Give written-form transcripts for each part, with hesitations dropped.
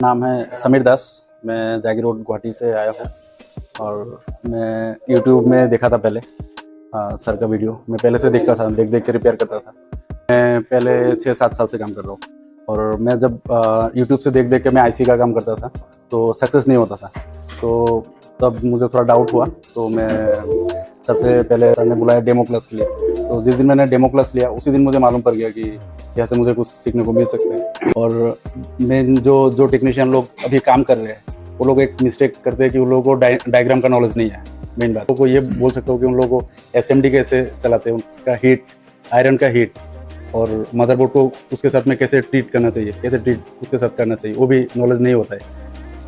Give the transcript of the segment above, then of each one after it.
नाम है समीर दास। मैं जागी रोड गुवाहाटी से आया हूँ और मैं यूट्यूब में देखा था पहले सर का वीडियो। मैं पहले से देखता था, देख देख के रिपेयर करता था। मैं पहले 6-7 साल से काम कर रहा हूँ और मैं जब यूट्यूब से देख देख के मैं आईसी का काम करता था तो सक्सेस नहीं होता था। तो तब मुझे थोड़ा डाउट हुआ तो मैं सर से पहले सर ने बुलाया डेमो क्लास के लिए। तो जिस दिन मैंने डेमो क्लास लिया उसी दिन मुझे मालूम पड़ गया कि यहाँ से मुझे कुछ सीखने को मिल सकते हैं। और मेन जो टेक्नीशियन लोग अभी काम कर रहे हैं वो लोग एक मिस्टेक करते हैं कि उन लोगों को डायग्राम का नॉलेज नहीं है। मेन बात को ये बोल सकता हूँ कि उन लोगों को एसएमडी कैसे चलाते हैं, उसका हीट, आयरन का हीट और मदरबोर्ड को उसके साथ में कैसे ट्रीट करना चाहिए, कैसे ट्रीट उसके साथ करना चाहिए, वो भी नॉलेज नहीं होता है।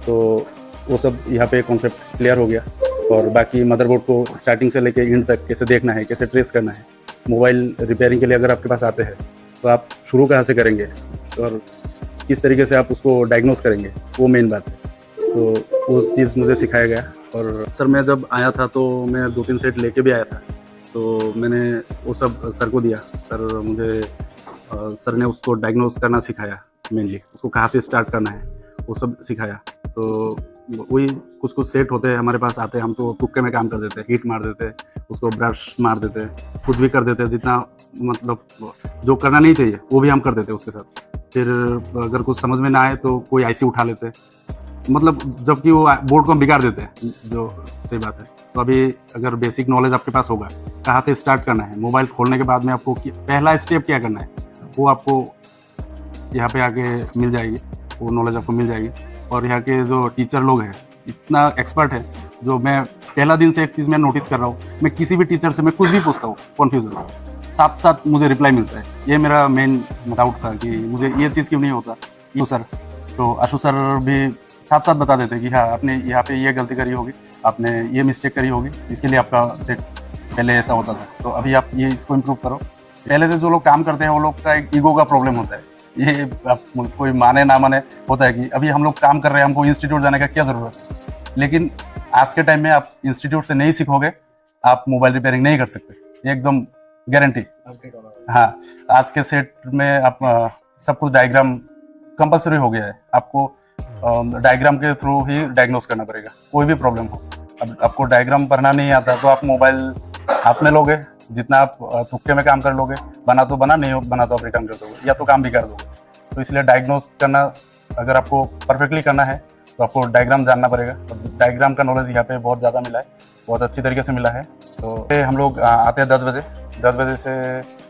तो वो सब यहाँ पे कॉन्सेप्ट क्लियर हो गया। और बाकी मदरबोर्ड को स्टार्टिंग से लेके एंड तक कैसे देखना है, कैसे ट्रेस करना है। मोबाइल रिपेयरिंग के लिए अगर आपके पास आते हैं तो आप शुरू कहाँ से करेंगे और किस तरीके से आप उसको डायग्नोस करेंगे, वो मेन बात है। तो वो चीज़ मुझे सिखाया गया। और सर मैं जब आया था तो मैं 2-3 सेट लेके भी आया था, तो मैंने वो सब सर को दिया। सर ने उसको डायग्नोस करना सिखाया, मेनली उसको कहाँ से स्टार्ट करना है वो सब सिखाया। तो वही कुछ सेट होते हैं हमारे पास आते हैं, हम तो तुक्के में काम कर देते हैं, हीट मार देते हैं, उसको ब्रश मार देते हैं, कुछ भी कर देते हैं, जितना मतलब जो करना नहीं चाहिए वो भी हम कर देते हैं उसके साथ। फिर अगर कुछ समझ में ना आए तो कोई आईसी उठा लेते हैं, मतलब जबकि वो बोर्ड को हम बिगाड़ देते हैं, जो सही बात है। तो अभी अगर बेसिक नॉलेज आपके पास होगा कहाँ से स्टार्ट करना है, मोबाइल खोलने के बाद में आपको पहला स्टेप क्या करना है, वो आपको यहाँ पे आके मिल जाएगी, वो नॉलेज आपको मिल जाएगी। और यहाँ के जो टीचर लोग हैं इतना एक्सपर्ट है, जो मैं पहला दिन से एक चीज़ मैं नोटिस कर रहा हूँ, मैं किसी भी टीचर से मैं कुछ भी पूछता हूँ कन्फ्यूज होता हूँ, साथ साथ मुझे रिप्लाई मिलता है। ये मेरा मेन डाउट था कि मुझे ये चीज़ क्यों नहीं होता। तो आशु सर भी साथ साथ बता देते कि हाँ आपने यहाँ पे ये गलती करी होगी, आपने ये मिस्टेक करी होगी, इसके लिए आपका सेट पहले ऐसा होता था, तो अभी आप ये इसको इम्प्रूव करो। पहले से जो लोग काम करते हैं वो लोग का एक ईगो का प्रॉब्लम होता है, ये आप कोई माने ना माने होता है कि अभी हम लोग काम कर रहे हैं, हमको इंस्टीट्यूट जाने का क्या ज़रूरत है। लेकिन आज के टाइम में आप इंस्टीट्यूट से नहीं सीखोगे, आप मोबाइल रिपेयरिंग नहीं कर सकते, एकदम गारंटी। हाँ, आज के सेट में आप सब कुछ डायग्राम कंपलसरी हो गया है, आपको डायग्राम के थ्रू ही डायग्नोस करना पड़ेगा, कोई भी प्रॉब्लम हो। अब आपको डायग्राम पढ़ना नहीं आता तो आप मोबाइल हाथ में लोगे, जितना आप तुक्के में काम कर लोगे, बना तो बना, नहीं बना तो आप रिटर्न कर दोगे या तो काम भी कर दोगे। तो इसलिए डायग्नोस करना अगर आपको परफेक्टली करना है तो आपको डायग्राम जानना पड़ेगा। डायग्राम का नॉलेज यहाँ पे बहुत ज़्यादा मिला है, बहुत अच्छी तरीके से मिला है। तो हम लोग आते हैं 10 बजे से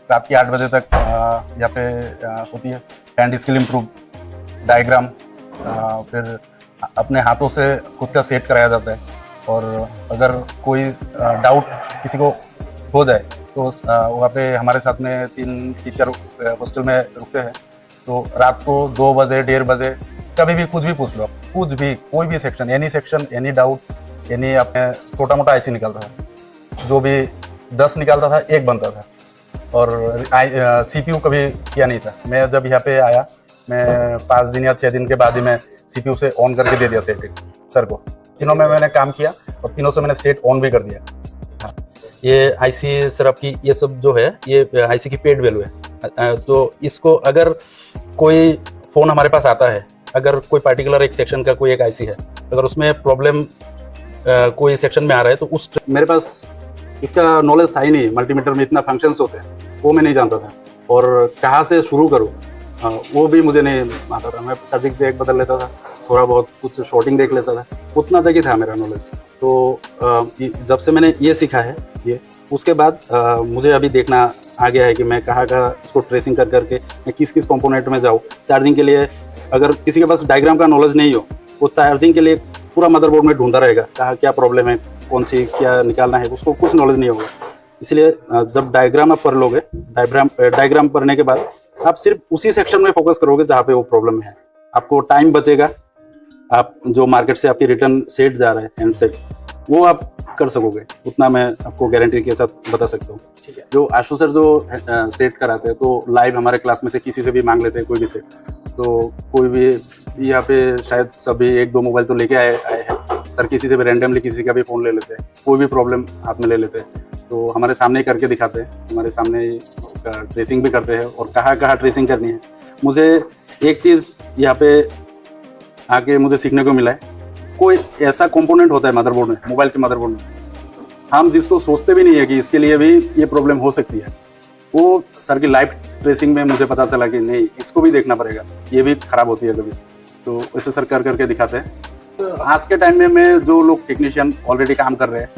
रात की 8 बजे तक यहाँ पे होती है हैंड स्किल इम्प्रूव, डायग्राम, फिर अपने हाथों से खुद का सेट कराया जाता है। और अगर कोई डाउट किसी को हो जाए तो वहाँ पे हमारे साथ में 3 टीचर हॉस्टल में रुकते हैं, तो रात को 2 बजे 1:30 बजे कभी भी कुछ भी पूछ लो, कुछ भी, कोई भी सेक्शन, एनी डाउट, एनी अपने छोटा मोटा आईसी निकलता था, जो भी 10 निकालता था 1 बनता था। और सीपीयू कभी किया नहीं था। मैं जब यहाँ पे आया, मैं 5 दिन या 6 दिन के बाद ही मैं सीपीयू से ऑन करके दे दिया सेट सर को। तीनों में मैंने काम किया और तीनों से मैंने सेट ऑन भी कर दिया। हाँ, ये आईसी सर आपकी ये सब जो है ये आईसी की पेड वैल्यू है। तो इसको अगर कोई फ़ोन हमारे पास आता है, अगर कोई पार्टिकुलर एक सेक्शन का कोई एक आईसी है, अगर उसमें प्रॉब्लम कोई सेक्शन में आ रहा है तो उस मेरे पास इसका नॉलेज था ही नहीं। मल्टीमीटर में इतना फंक्शंस होते हैं वो मैं नहीं जानता था, और कहाँ से शुरू करूँ वो भी मुझे नहीं आता था। मैं चार्जिंग जैक बदल लेता था, थोड़ा बहुत कुछ शॉर्टिंग देख लेता था, उतना तक ही था मेरा नॉलेज। तो जब से मैंने ये सीखा है ये, उसके बाद मुझे अभी देखना आ गया है कि मैं कहाँ उसको ट्रेसिंग कर करके मैं किस किस कंपोनेंट में जाऊँ। चार्जिंग के लिए अगर किसी के पास डायग्राम का नॉलेज नहीं हो, वो चार्जिंग के लिए पूरा मदरबोर्ड में ढूंढता रहेगा, कहाँ क्या प्रॉब्लम है, कौन सी क्या निकालना है, उसको कुछ नॉलेज नहीं होगा। इसलिए जब डायग्राम आप पढ़ लोगे, डायग्राम पढ़ने के बाद आप सिर्फ उसी सेक्शन में फोकस करोगे जहाँ पे वो प्रॉब्लम है, आपको टाइम बचेगा। आप जो मार्केट से आपकी रिटर्न सेट जा रहा है, हैंड सेट, वो आप कर सकोगे, उतना मैं आपको गारंटी के साथ बता सकता हूँ। जो आशु सर जो सेट कराते हैं तो लाइव हमारे क्लास में से किसी से भी मांग लेते हैं कोई भी सेट। तो कोई भी यहाँ पे शायद सभी 1-2 मोबाइल तो लेके आए हैं सर, किसी से भी रैंडमली किसी का भी फ़ोन ले लेते हैं, कोई भी प्रॉब्लम हाथ में ले लेते हैं, तो हमारे सामने ही करके दिखाते हैं, हमारे सामने ही उसका ट्रेसिंग भी करते हैं और कहाँ कहाँ ट्रेसिंग करनी है। मुझे एक चीज़ यहाँ पे आके मुझे सीखने को मिला है। कोई ऐसा कंपोनेंट होता है मदरबोर्ड में, मोबाइल के मदरबोर्ड में, हम जिसको सोचते भी नहीं है कि इसके लिए भी ये प्रॉब्लम हो सकती है, वो सर की लाइव ट्रेसिंग में मुझे पता चला कि नहीं, इसको भी देखना पड़ेगा, ये भी खराब होती है कभी। तो ऐसे सर कर करके दिखाते हैं। तो आज के टाइम में मैं जो लोग टेक्नीशियन ऑलरेडी काम कर रहे हैं,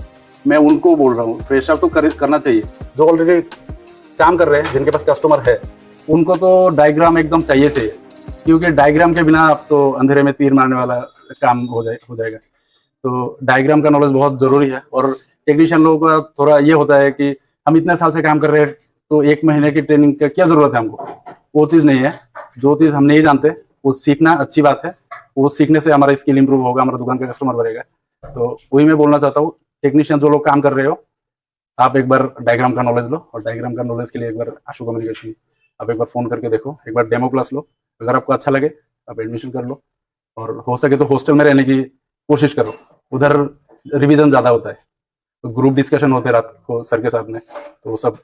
मैं उनको बोल रहा हूँ फ्रेशर तो करना चाहिए। जो ऑलरेडी काम कर रहे हैं, जिनके पास कस्टमर है, उनको तो डायग्राम एकदम चाहिए, क्योंकि डायग्राम के बिना आप तो अंधेरे में तीर मारने वाला काम हो जाएगा। तो डायग्राम का नॉलेज बहुत जरूरी है। और टेक्नीशियन लोगों का थोड़ा ये होता है कि हम इतने साल से काम कर रहे हैं, तो 1 महीने की ट्रेनिंग का क्या जरूरत है हमको, वो चीज़ नहीं है। जो चीज़ हम नहीं जानते वो सीखना अच्छी बात है, वो सीखने से हमारा स्किल इंप्रूव होगा, हमारा दुकान का कस्टमर बढ़ेगा। तो वही मैं बोलना चाहता हूँ, टेक्नीशियन जो लोग काम कर रहे हो, आप एक बार डायग्राम का नॉलेज लो, और डायग्राम का नॉलेज के लिए एक बार आशु कम्युनिकेशन आप एक बार फ़ोन करके देखो, एक बार डेमो क्लास लो। अगर आपको अच्छा लगे आप एडमिशन कर लो, और हो सके तो हॉस्टल में रहने की कोशिश करो, उधर रिवीजन ज़्यादा होता है। तो ग्रुप डिस्कशन होते हैं रात को सर के साथ में, तो वो सब